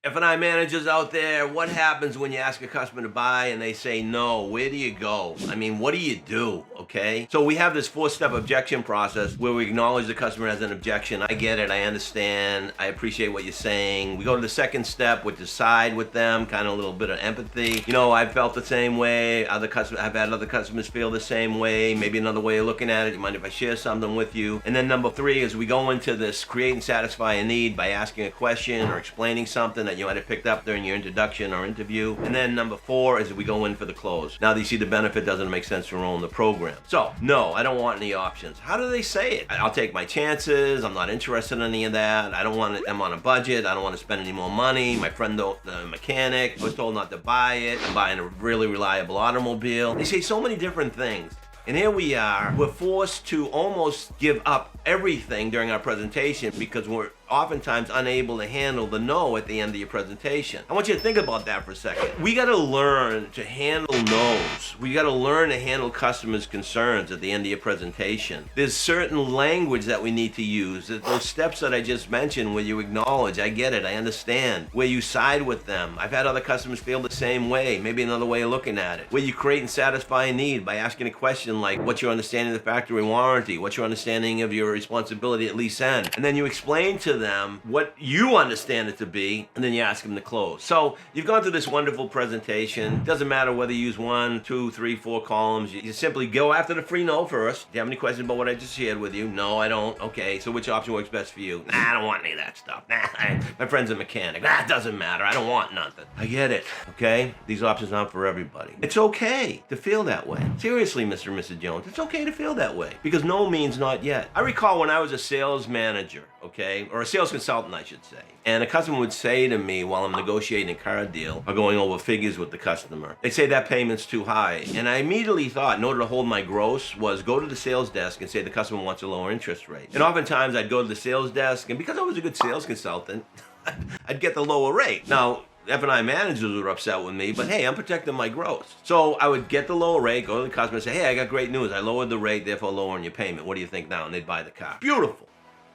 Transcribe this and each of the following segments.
F&I managers out there, what happens when you ask a customer to buy and they say no? Where do you go? I mean, what do you do, okay? So we have this 4-step objection process where we acknowledge the customer has an objection. I get it, I understand, I appreciate what you're saying. We go to the second step, which is side with them, kind of a little bit of empathy. You know, I've felt the same way, I've had other customers feel the same way, maybe another way of looking at it. You mind if I share something with you? And then number 3 is we go into this create and satisfy a need by asking a question or explaining something that you might have picked up during your introduction or interview. And then number 4 is we go in for the close. Now that you see the benefit doesn't make sense to enroll in the program. So, no, I don't want any options. How do they say it? I'll take my chances. I'm not interested in any of that. I don't want it. I'm on a budget. I don't want to spend any more money. My friend, the mechanic, was told not to buy it. I'm buying a really reliable automobile. They say so many different things. And here we are, we're forced to almost give up everything during our presentation because we're oftentimes unable to handle the no at the end of your presentation. I want you to think about that for a second. We gotta learn to handle no's. We gotta learn to handle customers' concerns at the end of your presentation. There's certain language that we need to use. There's those steps that I just mentioned where you acknowledge, I get it, I understand. Where you side with them. I've had other customers feel the same way, maybe another way of looking at it. Where you create and satisfy a need by asking a question like, what's your understanding of the factory warranty? What's your understanding of your responsibility at lease end? And then you explain to them what you understand it to be, and then you ask them to close. So you've gone through this wonderful presentation. Doesn't matter whether you use 1, 2, 3, 4 columns. You simply go after the free no first. Do you have any questions about what I just shared with you? No, I don't. Okay, so which option works best for you? Nah, I don't want any of that stuff. Nah, my friend's a mechanic. Nah, it doesn't matter. I don't want nothing. I get it, okay? These options aren't for everybody. It's okay to feel that way. Seriously, Mr. and Mrs. Jones, it's okay to feel that way because no means not yet. I recall when I was a sales manager, okay, or a sales consultant, I should say, and a customer would say to me while I'm negotiating a car deal or going over figures with the customer, they'd say that payment's too high. And I immediately thought, in order to hold my gross, was go to the sales desk and say the customer wants a lower interest rate. And oftentimes I'd go to the sales desk, and because I was a good sales consultant, I'd get the lower rate. Now, F&I managers were upset with me, but hey, I'm protecting my gross. So I would get the lower rate, go to the customer and say, hey, I got great news. I lowered the rate, therefore lowering your payment. What do you think now? And they'd buy the car. Beautiful.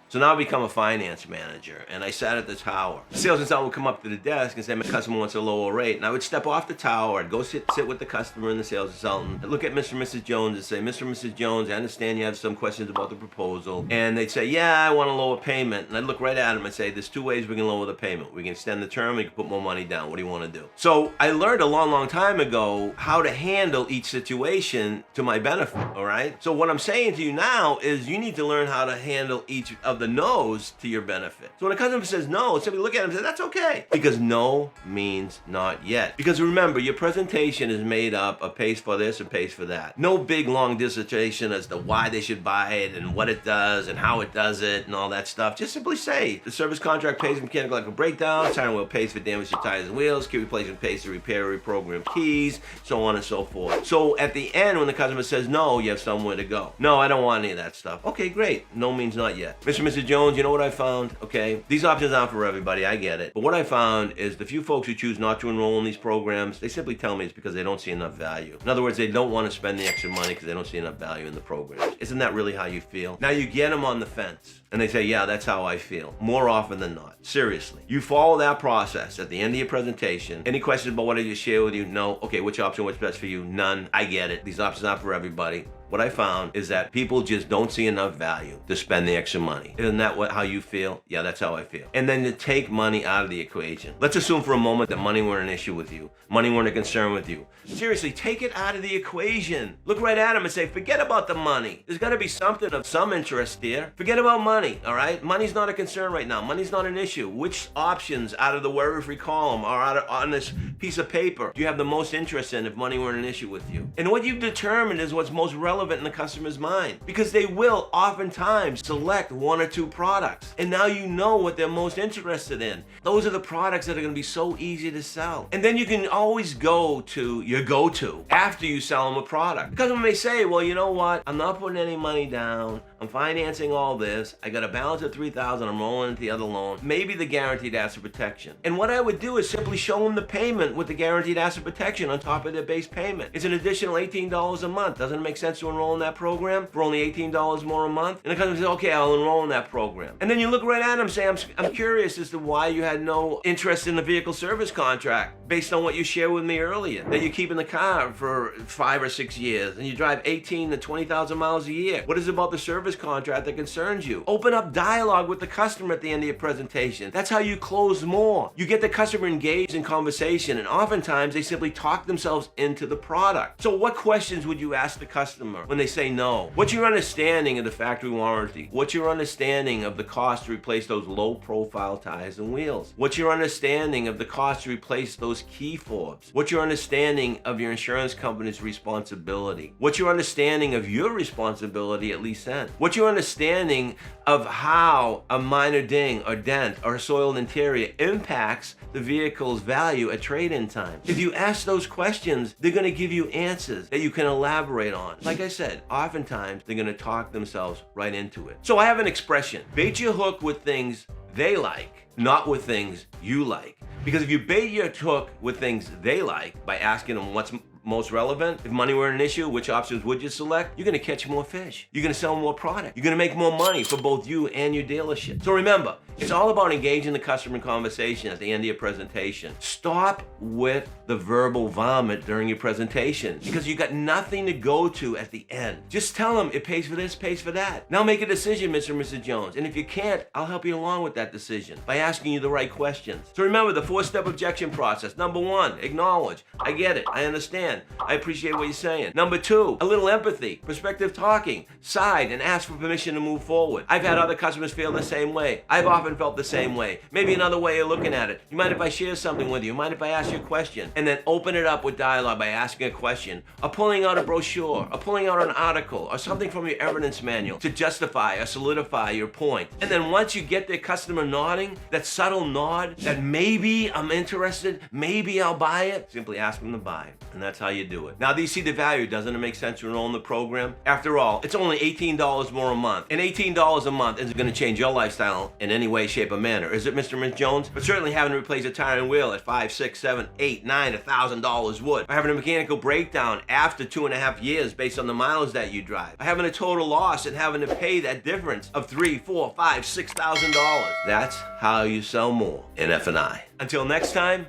So now I become a finance manager, and I sat at the tower. The sales consultant would come up to the desk and say, my customer wants a lower rate. And I would step off the tower, I'd go sit with the customer and the sales consultant. I'd look at Mr. and Mrs. Jones and say, Mr. and Mrs. Jones, I understand you have some questions about the proposal. And they'd say, yeah, I want a lower payment. And I'd look right at them and say, there's 2 ways we can lower the payment. We can extend the term, we can put more money down. What do you want to do? So I learned a long, long time ago how to handle each situation to my benefit, all right? So what I'm saying to you now is you need to learn how to handle each of the no's to your benefit. So when a customer says no, simply look at him and say, that's okay. Because no means not yet. Because remember, your presentation is made up of pays for this and pays for that. No big long dissertation as to why they should buy it and what it does and how it does it and all that stuff. Just simply say, the service contract pays for mechanical electrical breakdown, tire and wheel pays for damage to tires and wheels, key replacement pays to repair or reprogram keys, so on and so forth. So at the end, when the customer says no, you have somewhere to go. No, I don't want any of that stuff. Okay, great. No means not yet. Mr. and Mrs. Jones, you know what I found? Okay, these options aren't for everybody, I get it. But what I found is the few folks who choose not to enroll in these programs, they simply tell me it's because they don't see enough value. In other words, they don't want to spend the extra money because they don't see enough value in the program. Isn't that really how you feel? Now you get them on the fence and they say, yeah, that's how I feel. More often than not. Seriously. You follow that process at the end of your presentation. Any questions about what I just shared with you? No. Okay, which option works best for you? None. I get it. These options aren't for everybody. What I found is that people just don't see enough value to spend the extra money. Isn't that how you feel? Yeah, that's how I feel. And then to take money out of the equation. Let's assume for a moment that money weren't an issue with you. Money weren't a concern with you. Seriously, take it out of the equation. Look right at them and say, forget about the money. There's got to be something of some interest here. Forget about money, all right? Money's not a concern right now. Money's not an issue. Which options out of the worry-free column are on this piece of paper do you have the most interest in if money weren't an issue with you? And what you've determined is what's most relevant in the customer's mind, because they will oftentimes select 1 or 2 products, and now you know what they're most interested in. Those are the products that are going to be so easy to sell. And then you can always go to your go-to after you sell them a product. The customer may say, well, you know what, I'm not putting any money down, I'm financing all this. I got a balance of $3,000. I'm rolling into the other loan. Maybe the guaranteed asset protection. And what I would do is simply show them the payment with the guaranteed asset protection on top of their base payment. It's an additional $18 a month. Doesn't it make sense to enroll in that program for only $18 more a month? And the customer says, okay, I'll enroll in that program. And then you look right at them and say, I'm curious as to why you had no interest in the vehicle service contract based on what you shared with me earlier, that you keep in the car for 5 or 6 years and you drive 18 to 20,000 miles a year. What is it about the service contract that concerns you? Open up dialogue with the customer at the end of your presentation. That's how you close more. You get the customer engaged in conversation, and oftentimes they simply talk themselves into the product. So what questions would you ask the customer when they say no? What's your understanding of the factory warranty? What's your understanding of the cost to replace those low profile tires and wheels? What's your understanding of the cost to replace those key fobs? What's your understanding of your insurance company's responsibility? What's your understanding of your responsibility at least then? What's your understanding of how a minor ding or dent or a soiled interior impacts the vehicle's value at trade-in time? If you ask those questions, they're going to give you answers that you can elaborate on. Like I said, oftentimes they're going to talk themselves right into it. So I have an expression: bait your hook with things they like, not with things you like. Because if you bait your hook with things they like by asking them what's most relevant, if money were an issue, which options would you select? You're gonna catch more fish. You're gonna sell more product. You're gonna make more money for both you and your dealership. So remember, it's all about engaging the customer in conversation at the end of your presentation. Stop with the verbal vomit during your presentation because you got nothing to go to at the end. Just tell them it pays for this, pays for that. Now make a decision, Mr. and Mrs. Jones. And if you can't, I'll help you along with that decision by asking you the right questions. So remember the 4-step objection process. Number 1, acknowledge. I get it. I understand. I appreciate what you're saying. Number 2, a little empathy, perspective talking, side and ask for permission to move forward. I've had other customers feel the same way. I've often felt the same way. Maybe another way of looking at it. You mind if I share something with you? Mind if I ask you a question? And then open it up with dialogue by asking a question, or pulling out a brochure, or pulling out an article, or something from your evidence manual to justify or solidify your point. And then once you get the customer nodding, that subtle nod, that maybe I'm interested, maybe I'll buy it, simply ask them to buy it. And that's how you do it. Now, do you see the value? Doesn't it make sense to enroll in the program? After all, it's only $18 more a month. And $18 a month isn't going to change your lifestyle in any way, shape, or manner. Is it, Mr. and Ms. Jones? But certainly having to replace a tire and wheel at $5, $6, $7, $8, $9, $1,000 would. Or having a mechanical breakdown after 2.5 years based on the miles that you drive. Or having a total loss and having to pay that difference of $3, $4, $5, $6,000. That's how you sell more in F&I. Until next time,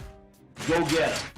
go get 'em.